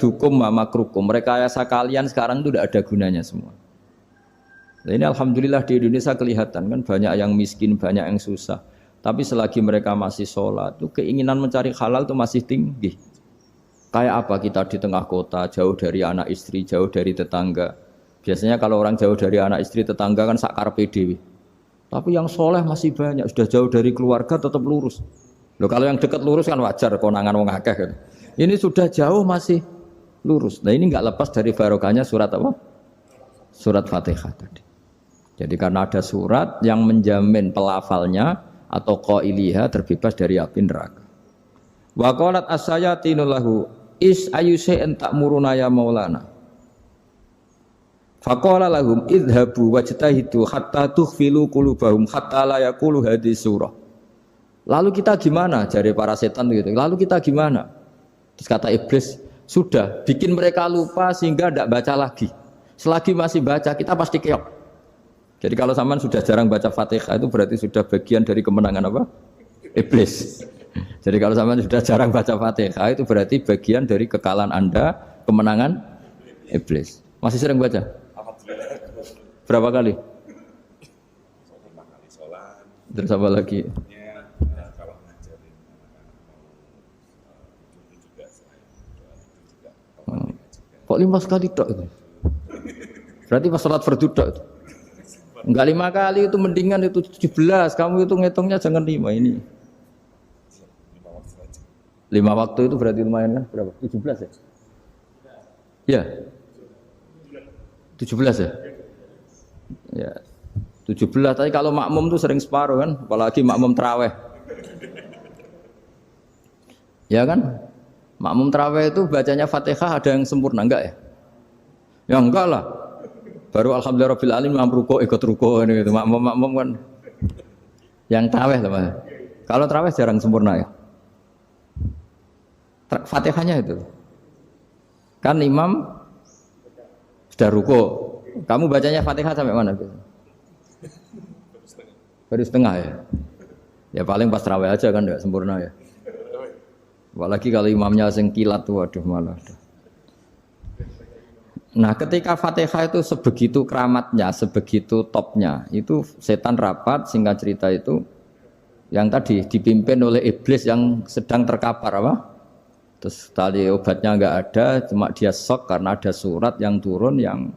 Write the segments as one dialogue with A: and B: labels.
A: Dukum makrukum. Rekayasa kalian sekarang itu tidak ada gunanya semua. Nah, ini alhamdulillah di Indonesia kelihatan kan banyak yang miskin, banyak yang susah. Tapi selagi mereka masih sholat, itu keinginan mencari halal itu masih tinggi. Kayak apa kita di tengah kota, jauh dari anak istri, jauh dari tetangga. Biasanya kalau orang jauh dari anak istri, tetangga kan sakar PDW. Tapi yang soleh masih banyak, sudah jauh dari keluarga tetap lurus. Loh, kalau yang dekat lurus kan wajar, konangan wong akeh kan. Ini sudah jauh masih lurus. Nah ini nggak lepas dari barokahnya surat apa? Surat Fatihah tadi. Jadi karena ada surat yang menjamin pelafalnya atau qailiha terbebas dari api neraka. Wa qalat as-sayatinu lahu is ayushay'an ta'muruna ya maulana. Faqala lahum idhabu wajtahidu hatta tukhfilu qulubahum hatta la yaqulu hadhihi surah. Lalu kita gimana? Jari para setan gitu. Lalu kita gimana? Terus kata iblis, sudah bikin mereka lupa sehingga tidak baca lagi. Selagi masih baca kita pasti keok. Jadi kalau sampean sudah jarang baca Fatihah itu berarti sudah bagian dari kemenangan apa? Iblis. Jadi kalau sampean sudah jarang baca Fatihah itu berarti bagian dari kekalahan Anda, kemenangan iblis. Masih sering baca? Berapa kali? Terus apa lagi? Kok 5 kali tok itu? Berarti pas sholat fardu tok itu. Enggak 5 kali itu mendingan itu 17. Kamu itu ngitungnya jangan 5 ini. 5 waktu itu berarti lumayan kan? Berapa? 17 ya? Iya. 17 ya? Ya. 17. Tapi kalau makmum tuh sering separuh kan, apalagi makmum tarawih. Ya kan? Makmum tarawih itu bacanya Fatihah ada yang sempurna enggak ya? Ya enggak lah. Baru alhamdulillah rabbil alamin ruko ikut ruko gitu. Makmum kan yang tarawih lah Mas. Kalau tarawih jarang sempurna ya. Fatihahnya itu. Kan imam sudah ruko. Kamu bacanya Fatihah sampai mana gitu? Baru setengah ya. Ya paling pas tarawih aja kan enggak sempurna ya. Apalagi kalau imamnya sing kilat tuh waduh malah. Nah ketika Fatihah itu sebegitu keramatnya, sebegitu topnya, itu setan rapat, singkat cerita itu yang tadi dipimpin oleh iblis yang sedang terkapar apa? Terus tali obatnya enggak ada, cuma dia shock karena ada surat yang turun yang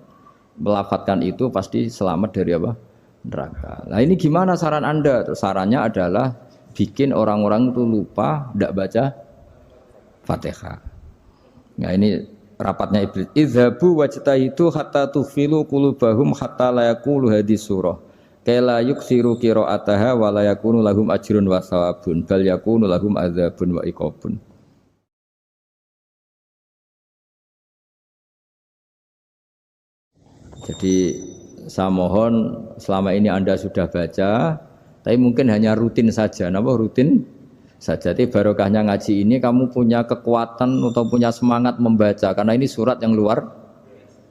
A: melafatkan itu pasti selamat dari apa? Neraka. Nah ini gimana saran Anda? Terus sarannya adalah bikin orang-orang itu lupa, tidak baca Fatihah. Nah ini rapatnya iblis. Idhabu wajtahidu hatta tukhfilu qulubahum hatta la yaqulu hadhihi surah. Kala yuksiru qira'ataha wa la yakunu lahum ajrun wa thawabun bal yakunu lahum adzabun wa iqabun. Jadi saya mohon selama ini Anda sudah baca, tapi mungkin hanya rutin saja. Napa rutin saja? Jadi barokahnya ngaji ini kamu punya kekuatan atau punya semangat membaca karena ini surat yang luar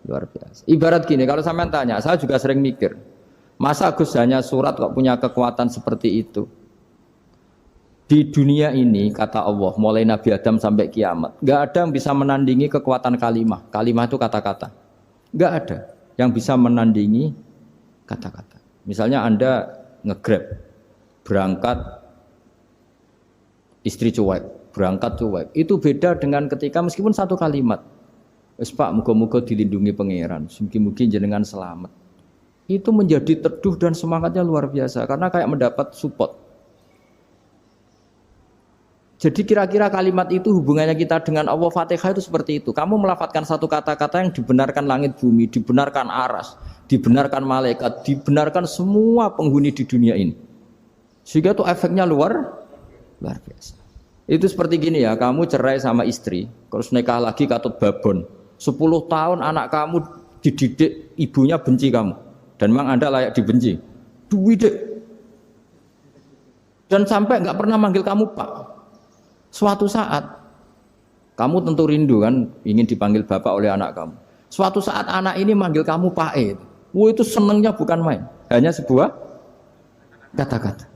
A: biasa. Ibarat gini, kalau sampean tanya, saya juga sering mikir, masa Gus hanya surat kok punya kekuatan seperti itu? Di dunia ini kata Allah, mulai Nabi Adam sampai kiamat, nggak ada yang bisa menandingi kekuatan kalimah. Kalimah itu kata-kata, nggak ada yang bisa menandingi kata-kata. Misalnya Anda nge-grab, berangkat istri cuek, berangkat cuek. Itu beda dengan ketika meskipun satu kalimat. Wes Pak, muga-muga dilindungi pangeran, mugi-mugi jenengan selamat. Itu menjadi teduh dan semangatnya luar biasa karena kayak mendapat support. Jadi kira-kira kalimat itu hubungannya kita dengan Allah, Fatihah itu seperti itu. Kamu melafadzkan satu kata-kata yang dibenarkan langit bumi, dibenarkan aras, dibenarkan malaikat, dibenarkan semua penghuni di dunia ini. Sehingga itu efeknya luar biasa. Itu seperti gini ya, kamu cerai sama istri, terus nikah lagi katut babon. 10 tahun anak kamu dididik, ibunya benci kamu. Dan memang Anda layak dibenci. Dididik. Dan sampai nggak pernah manggil kamu Pak. Suatu saat, kamu tentu rindu kan, ingin dipanggil bapak oleh anak kamu. Suatu saat anak ini manggil kamu Pak E. Itu senengnya bukan main, hanya sebuah kata-kata.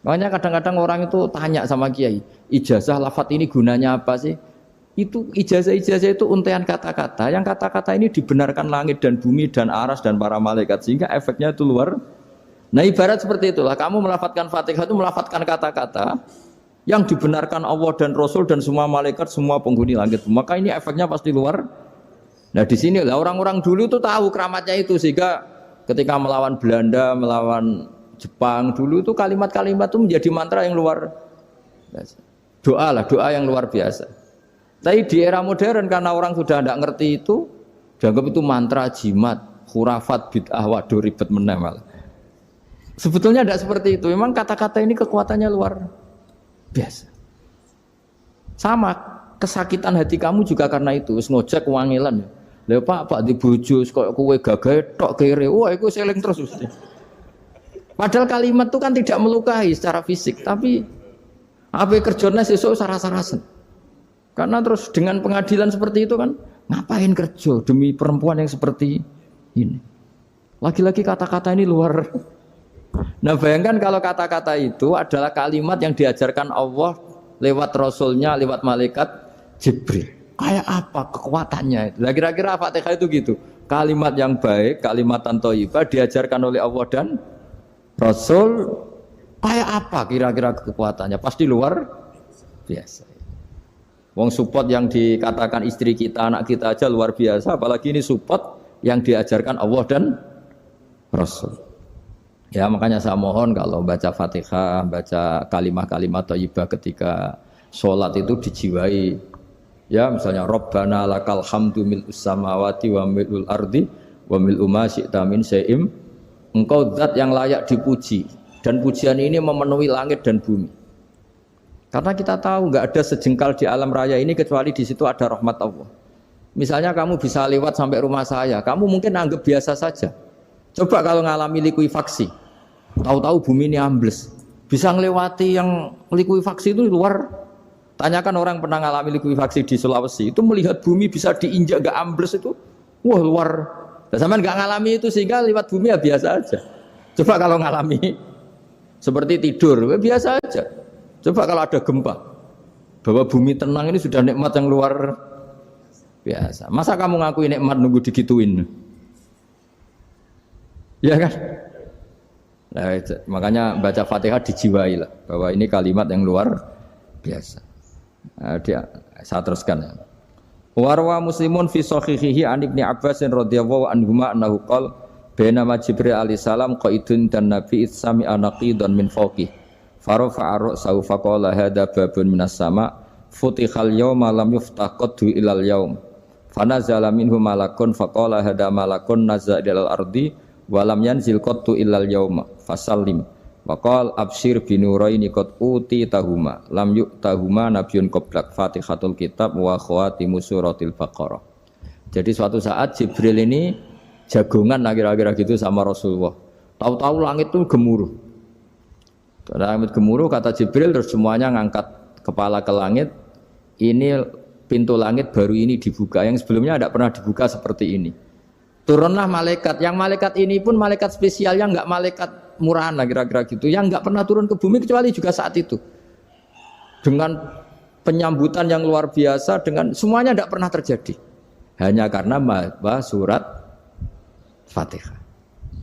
A: Makanya kadang-kadang orang itu tanya sama kiai, ijazah lafadz ini gunanya apa sih? Itu ijazah-ijazah itu untaian kata-kata. Yang kata-kata ini dibenarkan langit dan bumi dan aras dan para malaikat sehingga efeknya itu luar. Nah ibarat seperti itulah. Kamu melafadzkan Fatihah itu melafadzkan kata-kata yang dibenarkan Allah dan Rasul dan semua malaikat, semua penghuni langit. Maka ini efeknya pasti luar. Nah di sini lah orang-orang dulu tuh tahu keramatnya itu sehingga ketika melawan Belanda, melawan Jepang dulu itu kalimat-kalimat itu menjadi mantra yang luar biasa. Doa lah, doa yang luar biasa. Tapi di era modern karena orang sudah tidak ngerti itu, dianggap itu mantra, jimat, khurafat, bid'ah, waduh ribet meneh. Sebetulnya tidak seperti itu. Memang kata-kata ini kekuatannya luar biasa. Sama kesakitan hati kamu juga karena itu. Wis ngojek wangilan. Lha Pak di bojo kok kowe gagahe tok kere. Wah, iku seling terus mesti. Padahal kalimat itu kan tidak melukai secara fisik, tapi apa kerjanya sesuk sarasa-rasen. Karena terus dengan pengadilan seperti itu kan ngapain kerja demi perempuan yang seperti ini. Lagi-lagi kata-kata ini luar. Nah bayangkan kalau kata-kata itu adalah kalimat yang diajarkan Allah lewat Rasulnya, lewat malaikat Jibril. Kayak apa kekuatannya itu? Nah, kira-kira Fatihah itu gitu. Kalimat yang baik, kalimatan thayyibah diajarkan oleh Allah dan Rasul. Kayak apa kira-kira kekuatannya? Pasti luar biasa. Wong support yang dikatakan istri kita, anak kita aja luar biasa, apalagi ini support yang diajarkan Allah dan Rasul. Ya makanya saya mohon kalau baca Fatihah, baca kalimat-kalimat thayyibah ketika sholat itu dijiwai. Ya misalnya Rabbana lakal hamdu mil'us samawati wa mil'ul ardi wa mil'u ma syi'ta min syai'im. Engkau zat yang layak dipuji dan pujian ini memenuhi langit dan bumi. Karena kita tahu nggak ada sejengkal di alam raya ini kecuali di situ ada rahmat Allah. Misalnya kamu bisa lewat sampai rumah saya, kamu mungkin anggap biasa saja. Coba kalau ngalami likuifaksi, tahu-tahu bumi ini ambles, bisa ngelewati yang likuifaksi itu luar. Tanyakan orang pernah ngalami likuifaksi di Sulawesi, itu melihat bumi bisa diinjak nggak ambles itu, wah luar. Nah, sampean nggak ngalami itu sehingga lewat bumi ya biasa aja. Coba kalau ngalami seperti tidur, ya biasa aja. Coba kalau ada gempa, bahwa bumi tenang ini sudah nikmat yang luar biasa. Masa kamu ngakui nikmat nunggu digituin? Ya kan? Nah, makanya baca Fatihah dijiwai lah, bahwa ini kalimat yang luar biasa. Nah, saya teruskan. Warwa Muslimun fi sahihihi an Ibnu Abbas radhiyallahu anhuma annahu qala bainama Jibril alaihi salam qaidun dan Nabi itsami anaqidan min fawqih. Farofa arok saufa qala hada babun minas sama futihal yawma lam yuftah qaddu ilal yawm fanazala minhu malakun faqala hada malakun nazza ilal ardi walam yanzil qaddu ilal yawma fasallim waqal abshir binuraini qad uti tahuma lam yu'tahuma nabiyyun qablak fatihatul kitab wa khawatimu suratil baqarah. Jadi suatu saat Jibril ini jagongan kira-kira gitu sama Rasulullah. Tahu-tahu langit itu gemuruh. Langit gemuruh kata Jibril terus semuanya ngangkat kepala ke langit. Ini pintu langit baru ini dibuka, yang sebelumnya tidak pernah dibuka seperti ini. Turunlah malaikat, yang malaikat ini pun malaikat spesial yang enggak malaikat murahan lah kira-kira gitu, yang enggak pernah turun ke bumi kecuali juga saat itu. Dengan penyambutan yang luar biasa, dengan semuanya tidak pernah terjadi. Hanya karena bahwa surat Fatihah.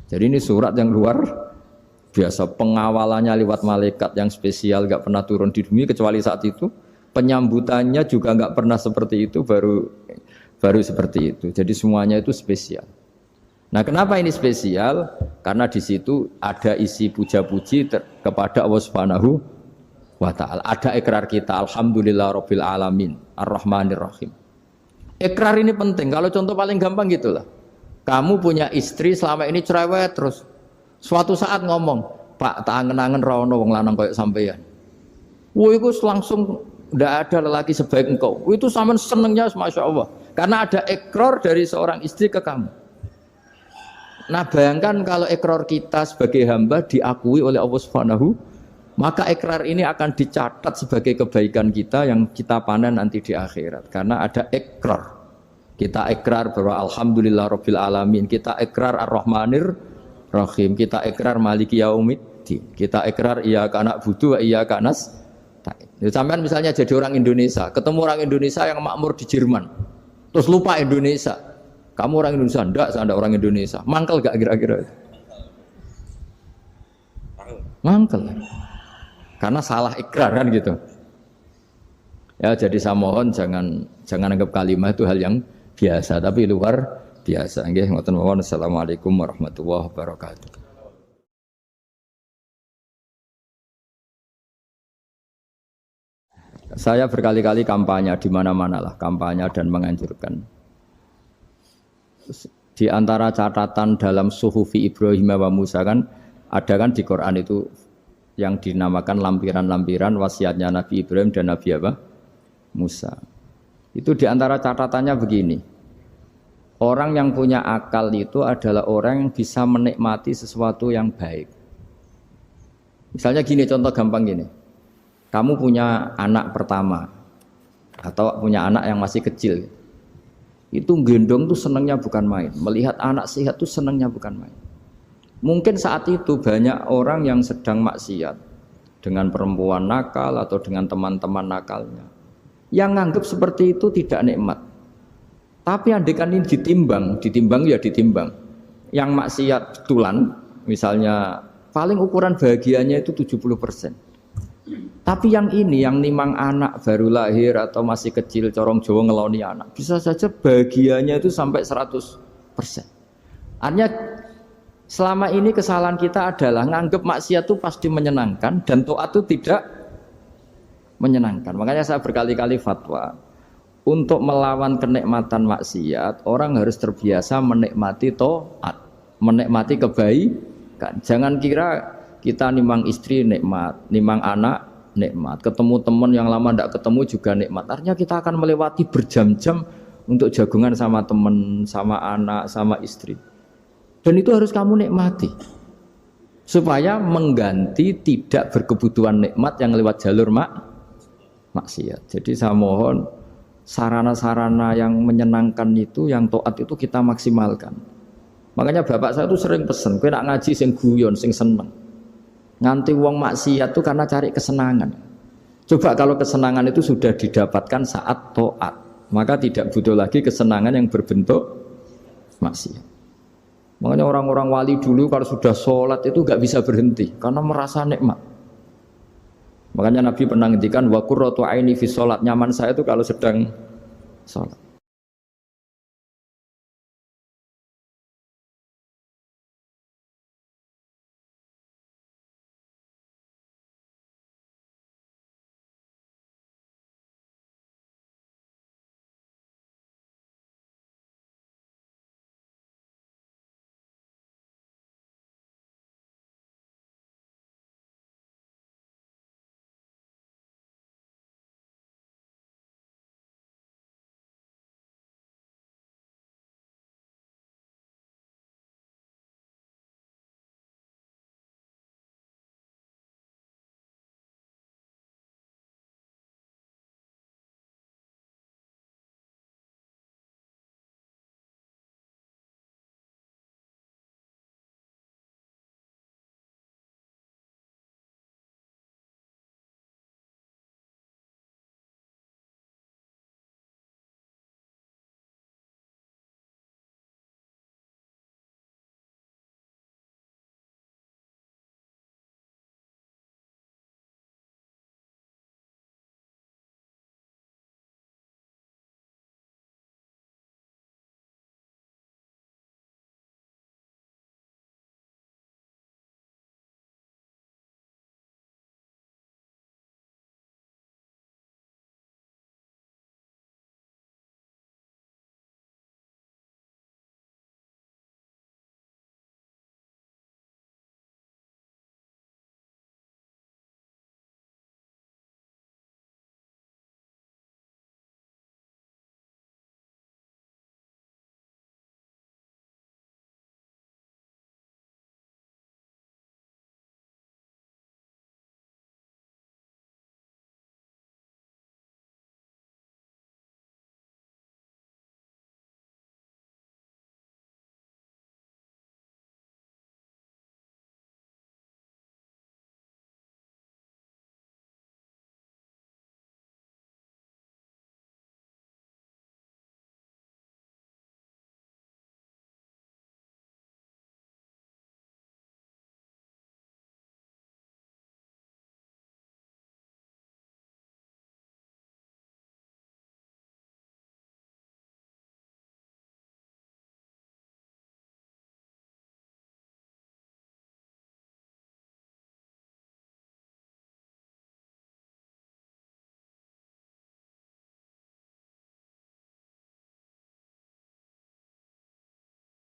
A: Jadi ini surat yang luar biasa, pengawalannya lewat malaikat yang spesial, nggak pernah turun di bumi kecuali saat itu. Penyambutannya juga nggak pernah seperti itu, baru seperti itu. Jadi semuanya itu spesial. Nah, kenapa ini spesial? Karena di situ ada isi puja-puji kepada Allah Subhanahu wa Ta'ala. Ada ikrar kita, alhamdulillah rabbil alamin, ar-rahmanir rahim. Ikrar ini penting. Kalau contoh paling gampang gitulah. Kamu punya istri selama ini cerewet terus. Suatu saat ngomong, Pak, tak angen-angen rawono wong lanang kayak sampeyan. Wah, itu langsung tidak ada lelaki sebaik engkau. Itu sama senengnya, masya Allah. Karena ada ikrar dari seorang istri ke kamu. Nah, bayangkan kalau ikrar kita sebagai hamba diakui oleh Allah Subhanahu, maka ikrar ini akan dicatat sebagai kebaikan kita yang kita panen nanti di akhirat. Karena ada ikrar. Kita ikrar bahwa alhamdulillah rabbil alamin. Kita ikrar ar-rahmanir rahim, kita ikrar maliki yaumiddin, kita ikrar iyyaka na'budu wa iyyaka nasta'in. Ya, sampean misalnya jadi orang Indonesia, ketemu orang Indonesia yang makmur di Jerman, terus lupa Indonesia. Kamu orang Indonesia, enggak, saya enggak orang Indonesia. Mangkel gak kira-kira? Mangkel. Karena salah ikrar kan gitu. Ya jadi saya mohon jangan anggap kalimat itu hal yang biasa, tapi luar biasa. Nggih, ngoten mawon. Assalamualaikum warahmatullahi wabarakatuh. Saya berkali-kali kampanye di mana-mana lah, kampanye dan menganjurkan. Di antara catatan dalam Suhufi Ibrahim wa Musa kan ada kan di Quran itu yang dinamakan lampiran-lampiran wasiatnya Nabi Ibrahim dan Nabi apa? Musa. Itu di antara catatannya begini. Orang yang punya akal itu adalah orang yang bisa menikmati sesuatu yang baik. Misalnya gini, contoh gampang gini. Kamu punya anak pertama atau punya anak yang masih kecil, itu gendong tuh senangnya bukan main. Melihat anak sehat tuh senangnya bukan main. Mungkin saat itu banyak orang yang sedang maksiat dengan perempuan nakal atau dengan teman-teman nakalnya, yang nganggap seperti itu tidak nikmat. Tapi andaikan ini ditimbang ya ditimbang. Yang maksiat betulan, misalnya paling ukuran bahagianya itu 70%. Tapi yang ini, yang nimang anak baru lahir atau masih kecil, corong Jawa ngeloni anak, bisa saja bahagianya itu sampai 100%. Artinya selama ini kesalahan kita adalah nganggap maksiat itu pasti menyenangkan dan taat itu tidak menyenangkan. Makanya saya berkali-kali fatwa, untuk melawan kenikmatan maksiat, orang harus terbiasa menikmati taat, menikmati kebaikan. Jangan kira kita nimang istri nikmat, nimang anak nikmat, ketemu teman yang lama tidak ketemu juga nikmat. Artinya kita akan melewati berjam-jam untuk jagungan sama teman, sama anak, sama istri. Dan itu harus kamu nikmati. Supaya mengganti tidak berkebutuhan nikmat yang lewat jalur maksiat. Jadi saya mohon sarana-sarana yang menyenangkan itu, yang taat itu kita maksimalkan. Makanya bapak saya itu sering pesen, kowe nak ngaji sing guyon, sing seneng. Nganti wong maksiat itu karena cari kesenangan. Coba kalau kesenangan itu sudah didapatkan saat taat, maka tidak butuh lagi kesenangan yang berbentuk maksiat. Makanya orang-orang wali dulu kalau sudah sholat itu gak bisa berhenti karena merasa nikmat. Makanya Nabi pernah ngendikan wa qurratu aini fi sholat, nyaman saya itu kalau sedang sholat.